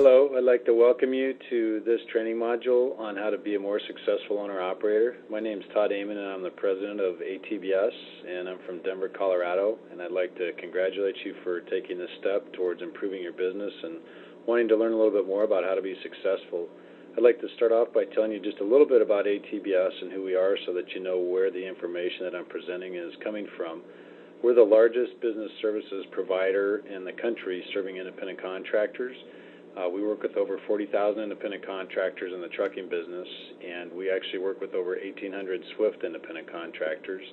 Hello, I'd like to welcome you to this training module on how to be a more successful owner-operator. My name is Todd Amon, and I'm the president of ATBS, and I'm from Denver, Colorado, and I'd like to congratulate you for taking this step towards improving your business and wanting to learn a little bit more about how to be successful. I'd like to start off by telling you just a little bit about ATBS and who we are so that you know where the information that I'm presenting is coming from. We're the largest business services provider in the country serving independent contractors. We work with over 40,000 independent contractors in the trucking business, and we actually work with over 1,800 Swift independent contractors.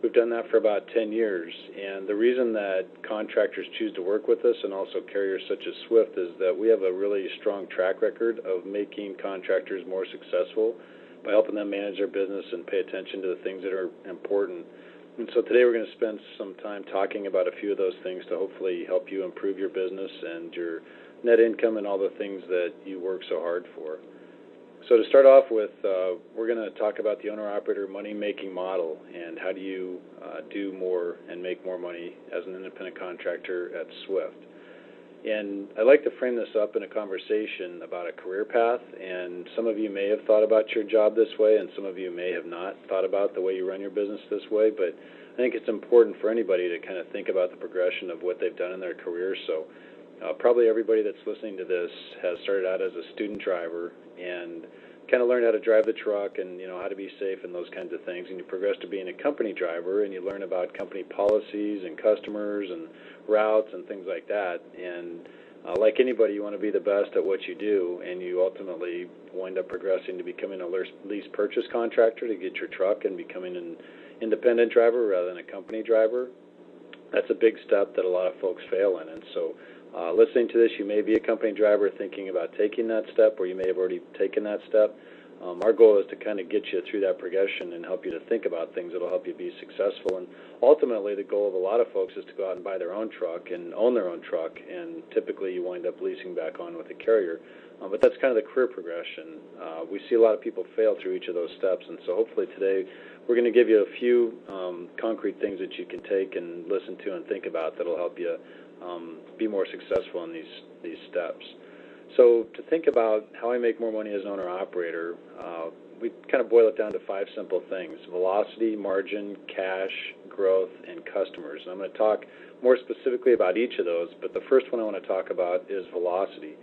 We've done that for about 10 years, and the reason that contractors choose to work with us and also carriers such as Swift is that we have a really strong track record of making contractors more successful by helping them manage their business and pay attention to the things that are important. And so today we're going to spend some time talking about a few of those things to hopefully help you improve your business and your net income and all the things that you work so hard for. So to start off with, we're going to talk about the owner-operator money-making model and how do you do more and make more money as an independent contractor at Swift. And I'd like to frame this up in a conversation about a career path, and some of you may have thought about your job this way, and some of you may have not thought about the way you run your business this way, but I think it's important for anybody to kind of think about the progression of what they've done in their career. So probably everybody that's listening to this has started out as a student driver and kind of learned how to drive the truck and how to be safe and those kinds of things, and you progress to being a company driver and you learn about company policies and customers and routes and things like that. And like anybody, you want to be the best at what you do, and you ultimately wind up progressing to becoming a lease purchase contractor to get your truck and becoming an independent driver rather than a company driver. That's a big step that a lot of folks fail in, and so listening to this, you may be a company driver thinking about taking that step, or you may have already taken that step. Our goal is to kind of get you through that progression and help you to think about things that will help you be successful. And ultimately, the goal of a lot of folks is to go out and buy their own truck and own their own truck, and typically you wind up leasing back on with a carrier. But that's kind of the career progression. We see a lot of people fail through each of those steps, and so hopefully today we're going to give you a few concrete things that you can take and listen to and think about that will help you be more successful in these steps. So to think about how I make more money as an owner-operator, we kind of boil it down to 5 simple things: velocity, margin, cash, growth, and customers. And I'm going to talk more specifically about each of those, but the first one I want to talk about is velocity.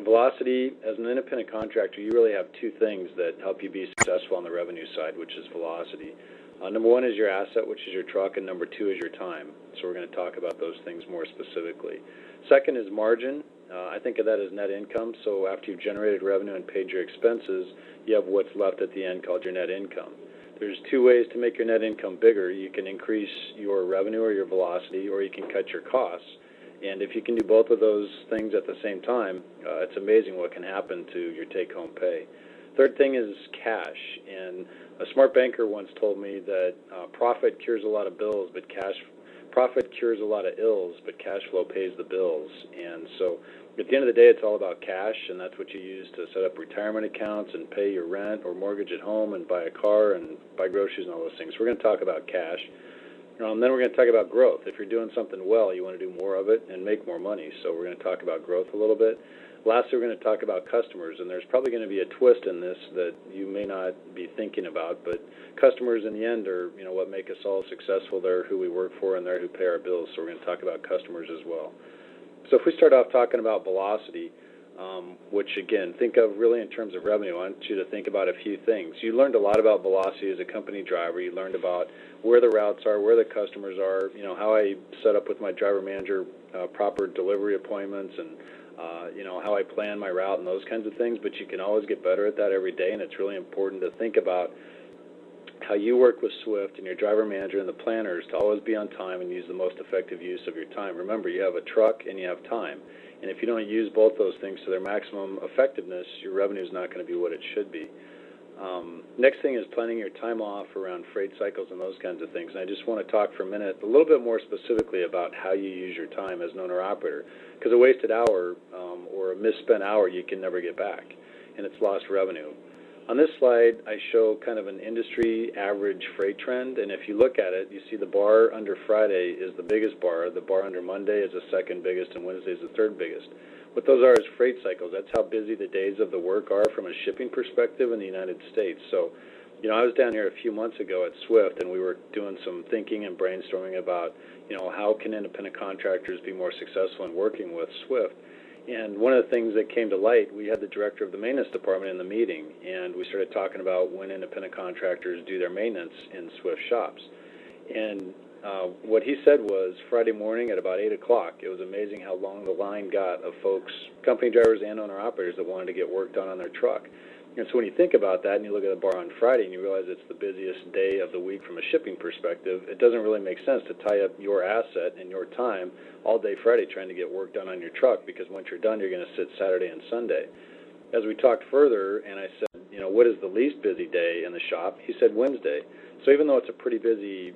Velocity, as an independent contractor, you really have 2 things that help you be successful on the revenue side, which is velocity. Number 1 is your asset, which is your truck, and number 2 is your time. So we're going to talk about those things more specifically. Second is margin. I think of that as net income. So after you've generated revenue and paid your expenses, you have what's left at the end called your net income. There's 2 ways to make your net income bigger. You can increase your revenue or your velocity, or you can cut your costs. And if you can do both of those things at the same time, it's amazing what can happen to your take-home pay. Third thing is cash. And a smart banker once told me that profit cures a lot of bills, but profit cures a lot of ills, but cash flow pays the bills. And so at the end of the day, it's all about cash, and that's what you use to set up retirement accounts and pay your rent or mortgage at home and buy a car and buy groceries and all those things. So we're going to talk about cash. And then we're going to talk about growth. If you're doing something well, you want to do more of it and make more money. So we're going to talk about growth a little bit. Lastly, we're going to talk about customers, and there's probably going to be a twist in this that you may not be thinking about, but customers in the end are what make us all successful. They're who we work for, and they're who pay our bills, so we're going to talk about customers as well. So if we start off talking about velocity, which again, think of really in terms of revenue, I want you to think about a few things. You learned a lot about velocity as a company driver. You learned about where the routes are, where the customers are, how I set up with my driver manager proper delivery appointments, and how I plan my route and those kinds of things, but you can always get better at that every day, and it's really important to think about how you work with Swift and your driver manager and the planners to always be on time and use the most effective use of your time. Remember, you have a truck and you have time, and if you don't use both those things to their maximum effectiveness, your revenue is not going to be what it should be. Next thing is planning your time off around freight cycles and those kinds of things. And I just want to talk for a minute a little bit more specifically about how you use your time as an owner-operator, because a wasted hour or a misspent hour you can never get back, and it's lost revenue. On this slide, I show kind of an industry average freight trend, and if you look at it, you see the bar under Friday is the biggest bar, the bar under Monday is the second biggest, and Wednesday is the third biggest. What those are is freight cycles. That's how busy the days of the work are from a shipping perspective in the United States. So, I was down here a few months ago at Swift, and we were doing some thinking and brainstorming about, how can independent contractors be more successful in working with Swift. And one of the things that came to light, we had the director of the maintenance department in the meeting, and we started talking about when independent contractors do their maintenance in Swift shops. And what he said was Friday morning at about 8 o'clock, it was amazing how long the line got of folks, company drivers and owner-operators that wanted to get work done on their truck. And so when you think about that and you look at the bar on Friday and you realize it's the busiest day of the week from a shipping perspective, it doesn't really make sense to tie up your asset and your time all day Friday trying to get work done on your truck, because once you're done, you're going to sit Saturday and Sunday. As we talked further, and I said, what is the least busy day in the shop? He said Wednesday. So even though it's a pretty busy,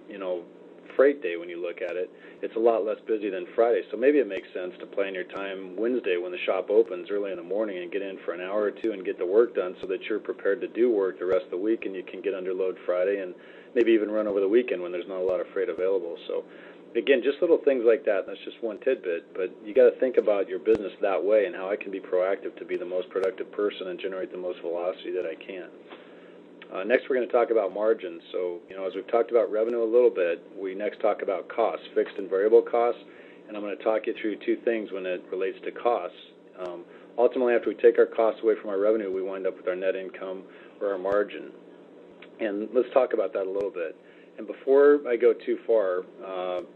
freight day when you look at it, it's a lot less busy than Friday. So maybe it makes sense to plan your time Wednesday when the shop opens early in the morning and get in for an hour or two and get the work done so that you're prepared to do work the rest of the week, and you can get under load Friday and maybe even run over the weekend when there's not a lot of freight available. So again, just little things like that. That's just one tidbit, but you got to think about your business that way and how I can be proactive to be the most productive person and generate the most velocity that I can. Next, we're going to talk about margins. So, as we've talked about revenue a little bit, we next talk about costs, fixed and variable costs, and I'm going to talk you through two things when it relates to costs. Ultimately, after we take our costs away from our revenue, we wind up with our net income or our margin. And let's talk about that a little bit. And before I go too far,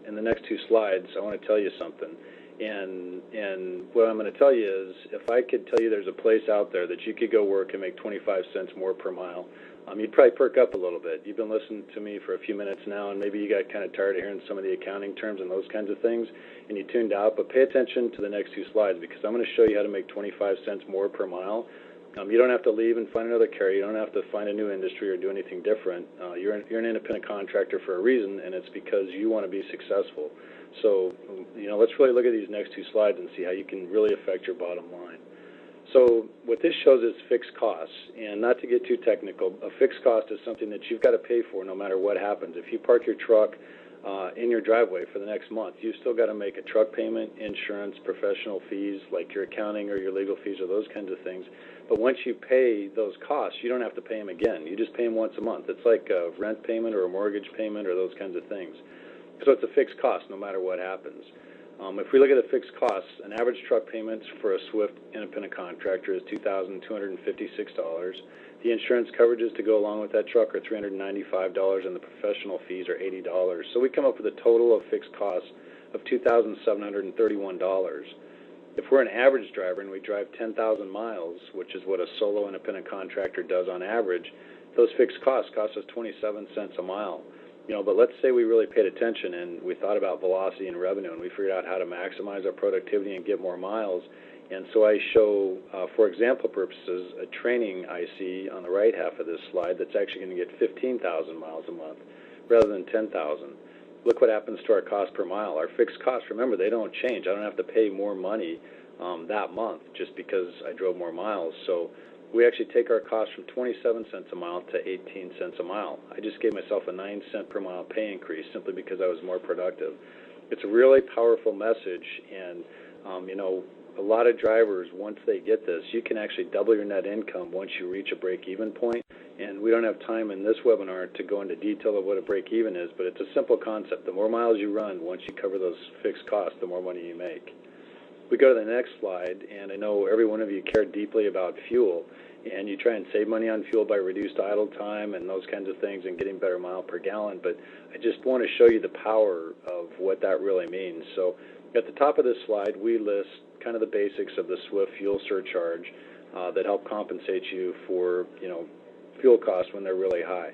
in the next two slides, I want to tell you something. And what I'm going to tell you is, if I could tell you there's a place out there that you could go work and make 25 cents more per mile, you'd probably perk up a little bit. You've been listening to me for a few minutes now, and maybe you got kind of tired of hearing some of the accounting terms and those kinds of things, and you tuned out. But pay attention to the next two slides, because I'm going to show you how to make 25 cents more per mile. You don't have to leave and find another carrier. You don't have to find a new industry or do anything different. You're an independent contractor for a reason, and it's because you want to be successful. So, let's really look at these next two slides and see how you can really affect your bottom line. So what this shows is fixed costs, and not to get too technical, a fixed cost is something that you've got to pay for no matter what happens. If you park your truck in your driveway for the next month, you've still got to make a truck payment, insurance, professional fees like your accounting or your legal fees or those kinds of things. But once you pay those costs, you don't have to pay them again. You just pay them once a month. It's like a rent payment or a mortgage payment or those kinds of things. So it's a fixed cost no matter what happens. If we look at the fixed costs, an average truck payment for a Swift independent contractor is $2,256. The insurance coverages to go along with that truck are $395, and the professional fees are $80. So we come up with a total of fixed costs of $2,731. If we're an average driver and we drive 10,000 miles, which is what a solo independent contractor does on average, those fixed costs cost us 27 cents a mile. But let's say we really paid attention and we thought about velocity and revenue, and we figured out how to maximize our productivity and get more miles. And so I show, for example purposes, a training IC on the right half of this slide that's actually going to get 15,000 miles a month rather than 10,000. Look what happens to our cost per mile. Our fixed costs, remember, they don't change. I don't have to pay more money that month just because I drove more miles. So we actually take our cost from 27 cents a mile to 18 cents a mile. I just gave myself a 9 cent per mile pay increase simply because I was more productive. It's a really powerful message, and a lot of drivers, once they get this, you can actually double your net income once you reach a break-even point. And we don't have time in this webinar to go into detail of what a break-even is, but it's a simple concept. The more miles you run, once you cover those fixed costs, the more money you make. We go to the next slide, and I know every one of you care deeply about fuel, and you try and save money on fuel by reduced idle time and those kinds of things and getting better mile per gallon, but I just want to show you the power of what that really means. So at the top of this slide, we list kind of the basics of the Swift fuel surcharge that help compensate you for, fuel costs when they're really high.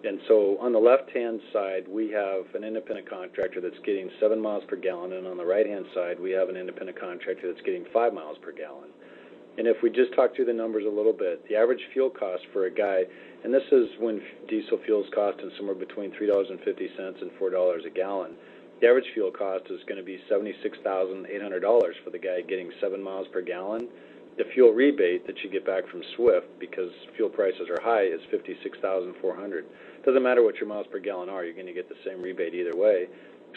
And so on the left-hand side, we have an independent contractor that's getting 7 miles per gallon, and on the right-hand side, we have an independent contractor that's getting 5 miles per gallon. And if we just talk through the numbers a little bit, the average fuel cost for a guy, and this is when diesel fuel's costing somewhere between $3.50 and $4 a gallon, the average fuel cost is going to be $76,800 for the guy getting 7 miles per gallon. The fuel rebate that you get back from Swift, because fuel prices are high, is $56,400. Doesn't matter what your miles per gallon are, you're going to get the same rebate either way.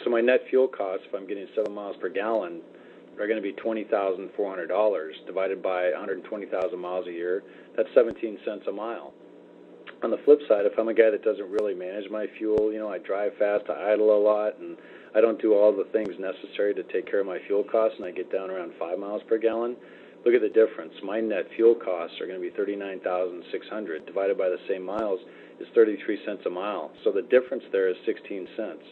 So my net fuel costs, if I'm getting 7 miles per gallon, are going to be $20,400 divided by 120,000 miles a year. That's 17 cents a mile. On the flip side, if I'm a guy that doesn't really manage my fuel, I drive fast, I idle a lot, and I don't do all the things necessary to take care of my fuel costs, and I get down around 5 miles per gallon, look at the difference. My net fuel costs are going to be $39,600 divided by the same miles is 33 cents a mile. So the difference there is 16 cents.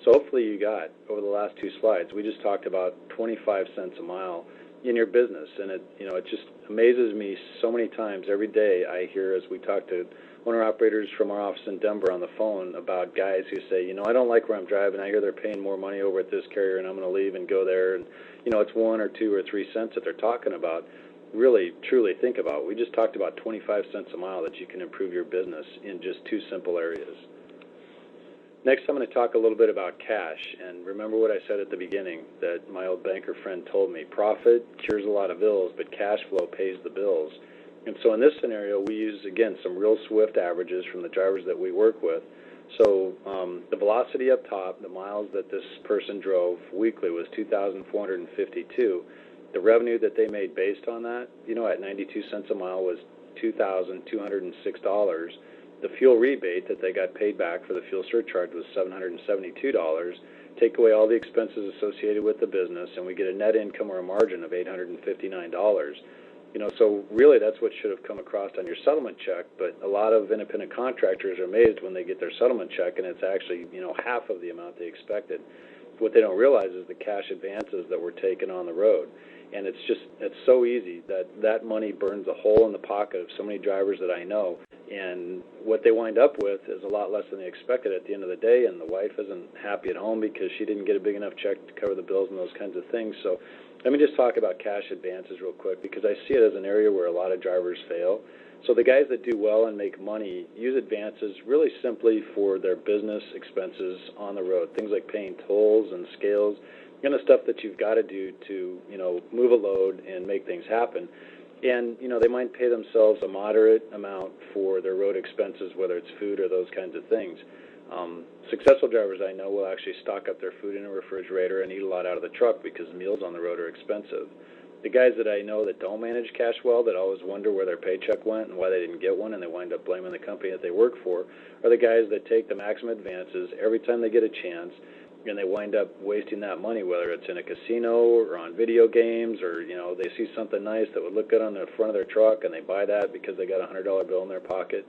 So hopefully you got, over the last 2 slides, we just talked about 25 cents a mile in your business, and it just amazes me so many times every day I hear, as we talk to owner-operators from our office in Denver on the phone, about guys who say, I don't like where I'm driving. I hear they're paying more money over at this carrier, and I'm going to leave and go there. And, it's 1 or 2 or 3 cents that they're talking about. Really, truly think about. We just talked about 25 cents a mile that you can improve your business in just 2 simple areas. Next, I'm going to talk a little bit about cash. And remember what I said at the beginning, that my old banker friend told me, profit cures a lot of ills, but cash flow pays the bills. And so in this scenario, we use, again, some real Swift averages from the drivers that we work with. So the velocity up top, the miles that this person drove weekly was 2,452. The revenue that they made based on that, at 92 cents a mile was $2,206. The fuel rebate that they got paid back for the fuel surcharge was $772. Take away all the expenses associated with the business, and we get a net income or a margin of $859. So really that's what should have come across on your settlement check, but a lot of independent contractors are amazed when they get their settlement check, and it's actually, half of the amount they expected. What they don't realize is the cash advances that were taken on the road. And it's so easy that money burns a hole in the pocket of so many drivers that I know. And what they wind up with is a lot less than they expected at the end of the day, and the wife isn't happy at home because she didn't get a big enough check to cover the bills and those kinds of things. So let me just talk about cash advances real quick, because I see it as an area where a lot of drivers fail. So the guys that do well and make money use advances really simply for their business expenses on the road, things like paying tolls and scales, the stuff that you've got to do to, move a load and make things happen. And, they might pay themselves a moderate amount for their road expenses, whether it's food or those kinds of things. Successful drivers I know will actually stock up their food in a refrigerator and eat a lot out of the truck because meals on the road are expensive. The guys that I know that don't manage cash well, that always wonder where their paycheck went and why they didn't get one, and they wind up blaming the company that they work for, are the guys that take the maximum advances every time they get a chance, and they wind up wasting that money, whether it's in a casino or on video games, or they see something nice that would look good on the front of their truck and they buy that because they got a $100 bill in their pocket.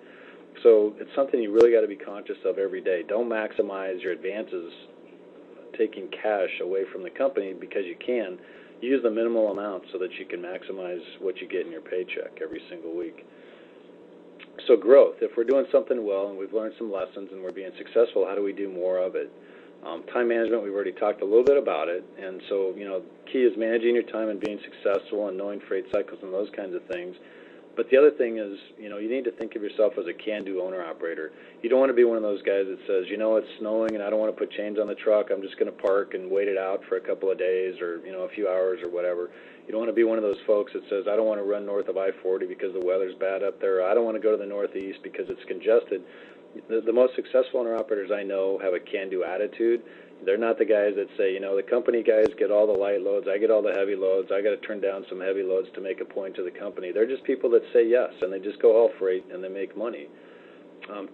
So it's something you really got to be conscious of every day. Don't maximize your advances taking cash away from the company because you can. Use the minimal amount so that you can maximize what you get in your paycheck every single week. So growth, if we're doing something well and we've learned some lessons and we're being successful, how do we do more of it? Time management, we've already talked a little bit about it, and so, key is managing your time and being successful and knowing freight cycles and those kinds of things. But the other thing is, you need to think of yourself as a can-do owner-operator. You don't want to be one of those guys that says, it's snowing and I don't want to put chains on the truck, I'm just going to park and wait it out for a couple of days or, a few hours or whatever. You don't want to be one of those folks that says, I don't want to run north of I-40 because the weather's bad up there, or I don't want to go to the northeast because it's congested. The most successful owner-operators I know have a can-do attitude. They're not the guys that say, the company guys get all the light loads, I get all the heavy loads, I got to turn down some heavy loads to make a point to the company. They're just people that say yes, and they just go all freight, and they make money.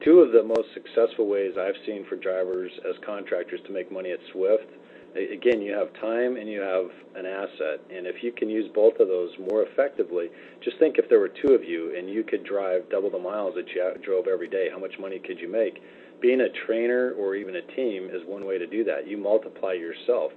Two of the most successful ways I've seen for drivers as contractors to make money at Swift, again, you have time and you have an asset, and if you can use both of those more effectively, just think if there were 2 of you and you could drive double the miles that you drove every day, how much money could you make? Being a trainer or even a team is one way to do that. You multiply yourself,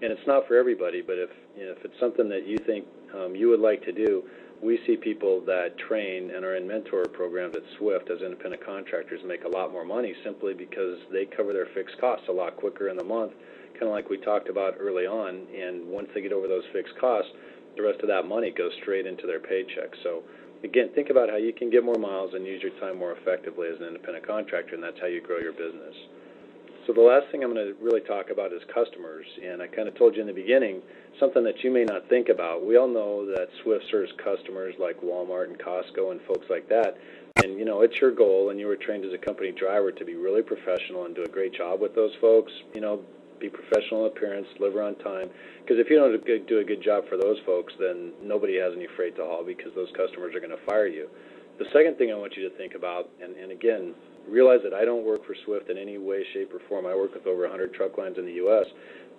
and it's not for everybody, but if it's something that you think you would like to do, we see people that train and are in mentor programs at Swift as independent contractors make a lot more money simply because they cover their fixed costs a lot quicker in the month, kind of like we talked about early on, and once they get over those fixed costs, the rest of that money goes straight into their paycheck. So again, think about how you can get more miles and use your time more effectively as an independent contractor, and that's how you grow your business. So the last thing I'm going to really talk about is customers, and I kind of told you in the beginning, something that you may not think about. We all know that Swift serves customers like Walmart and Costco and folks like that, and it's your goal, and you were trained as a company driver to be really professional and do a great job with those folks. Be professional in appearance, deliver on time, because if you don't do a good job for those folks, then nobody has any freight to haul because those customers are going to fire you. The second thing I want you to think about, and again, realize that I don't work for Swift in any way, shape, or form. I work with over 100 truck lines in the U.S.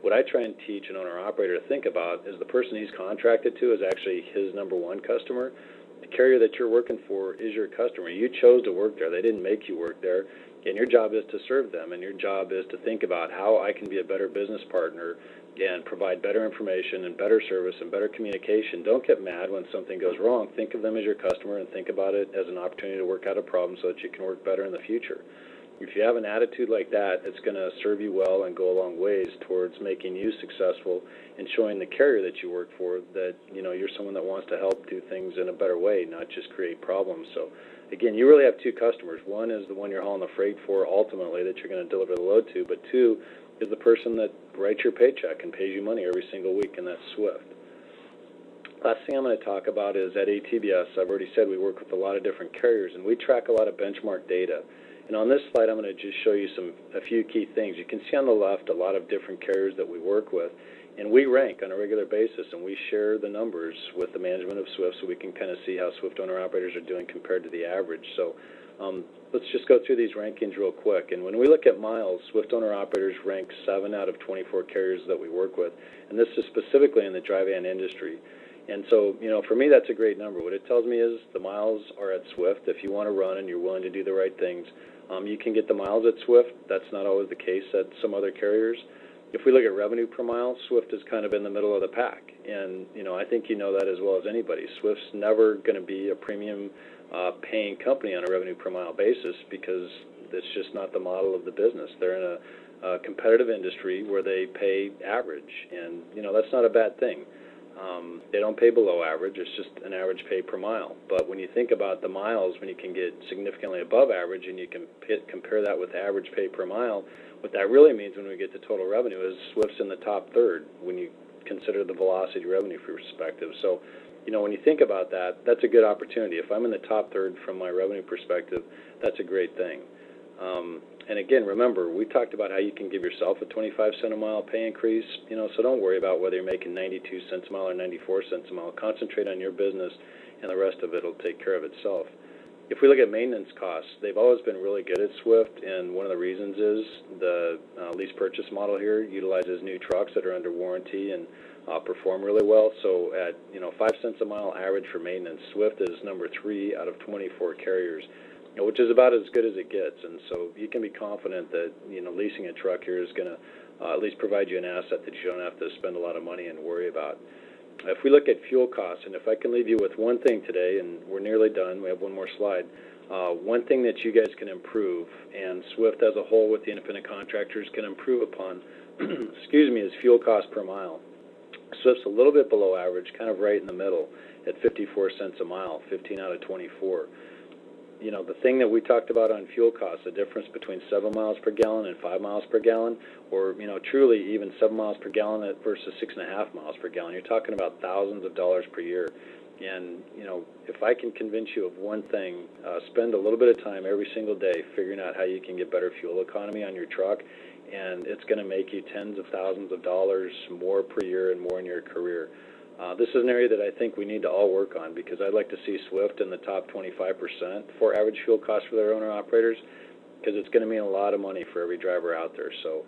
What I try and teach an owner-operator to think about is the person he's contracted to is actually his number one customer. The carrier that you're working for is your customer. You chose to work there. They didn't make you work there. And your job is to serve them, and your job is to think about how I can be a better business partner and provide better information and better service and better communication. Don't get mad when something goes wrong. Think of them as your customer and think about it as an opportunity to work out a problem so that you can work better in the future. If you have an attitude like that, it's going to serve you well and go a long ways towards making you successful and showing the carrier that you work for that you're someone that wants to help do things in a better way, not just create problems. So again, you really have two customers. One is the one you're hauling the freight for ultimately that you're going to deliver the load to, but two is the person that writes your paycheck and pays you money every single week, and that's Swift. Last thing I'm going to talk about is at ATBS, I've already said we work with a lot of different carriers, and we track a lot of benchmark data. And on this slide, I'm going to just show you a few key things. You can see on the left a lot of different carriers that we work with, and we rank on a regular basis, and we share the numbers with the management of Swift so we can kind of see how Swift owner-operators are doing compared to the average. So let's just go through these rankings real quick. And when we look at miles, Swift owner-operators rank 7 out of 24 carriers that we work with, and this is specifically in the dry van industry. And so, for me, that's a great number. What it tells me is the miles are at Swift. If you want to run and you're willing to do the right things, you can get the miles at Swift. That's not always the case at some other carriers. If we look at revenue per mile, Swift is kind of in the middle of the pack. And, I think you know that as well as anybody. Swift's never going to be a premium paying company on a revenue per mile basis because it's just not the model of the business. They're in a competitive industry where they pay average. And, that's not a bad thing. They don't pay below average. It's just an average pay per mile. But when you think about the miles, when you can get significantly above average and you can compare that with average pay per mile, what that really means when we get to total revenue is Swift's in the top third when you consider the velocity revenue perspective. So, when you think about that, that's a good opportunity. If I'm in the top third from my revenue perspective, that's a great thing. And again, remember, we talked about how you can give yourself a 25-cent a mile pay increase, so don't worry about whether you're making 92 cents a mile or 94 cents a mile. Concentrate on your business, and the rest of it will take care of itself. If we look at maintenance costs, they've always been really good at Swift, and one of the reasons is the lease purchase model here utilizes new trucks that are under warranty and perform really well. So at 5 cents a mile average for maintenance, Swift is number 3 out of 24 carriers, which is about as good as it gets. And so you can be confident that leasing a truck here is going to at least provide you an asset that you don't have to spend a lot of money and worry about. If we look at fuel costs, and if I can leave you with one thing today, and we're nearly done, we have one more slide. One thing that you guys can improve, and Swift as a whole with the independent contractors can improve upon, is fuel cost per mile. Swift's a little bit below average, kind of right in the middle at 54 cents a mile, 15 out of 24. The thing that we talked about on fuel costs, the difference between 7 miles per gallon and 5 miles per gallon, or, truly even 7 miles per gallon versus 6.5 miles per gallon, you're talking about thousands of dollars per year. And, if I can convince you of one thing, spend a little bit of time every single day figuring out how you can get better fuel economy on your truck, and it's going to make you tens of thousands of dollars more per year and more in your career. This is an area that I think we need to all work on because I'd like to see Swift in the top 25% for average fuel costs for their owner-operators because it's going to mean a lot of money for every driver out there. So,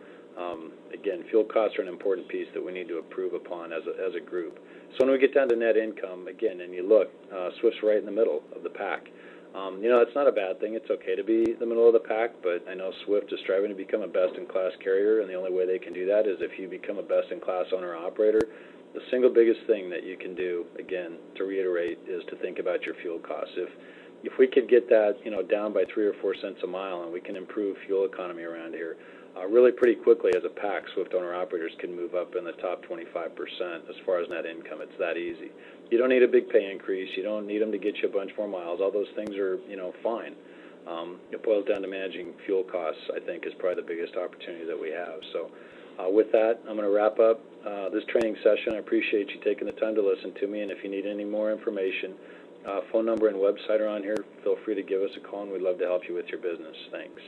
again, fuel costs are an important piece that we need to improve upon as a group. So when we get down to net income, again, and you look, Swift's right in the middle of the pack. It's not a bad thing. It's okay to be in the middle of the pack, but I know Swift is striving to become a best-in-class carrier, and the only way they can do that is if you become a best-in-class owner-operator. The single biggest thing that you can do, again, to reiterate, is to think about your fuel costs. If we could get that, down by 3 or 4 cents a mile, and we can improve fuel economy around here, really pretty quickly as a pack, Swift owner-operators can move up in the top 25% as far as net income. It's that easy. You don't need a big pay increase. You don't need them to get you a bunch more miles. All those things are, fine. It boils down to managing fuel costs, I think, is probably the biggest opportunity that we have. So with that, I'm going to wrap up this training session. I appreciate you taking the time to listen to me, and if you need any more information, phone number and website are on here. Feel free to give us a call, and we'd love to help you with your business. Thanks.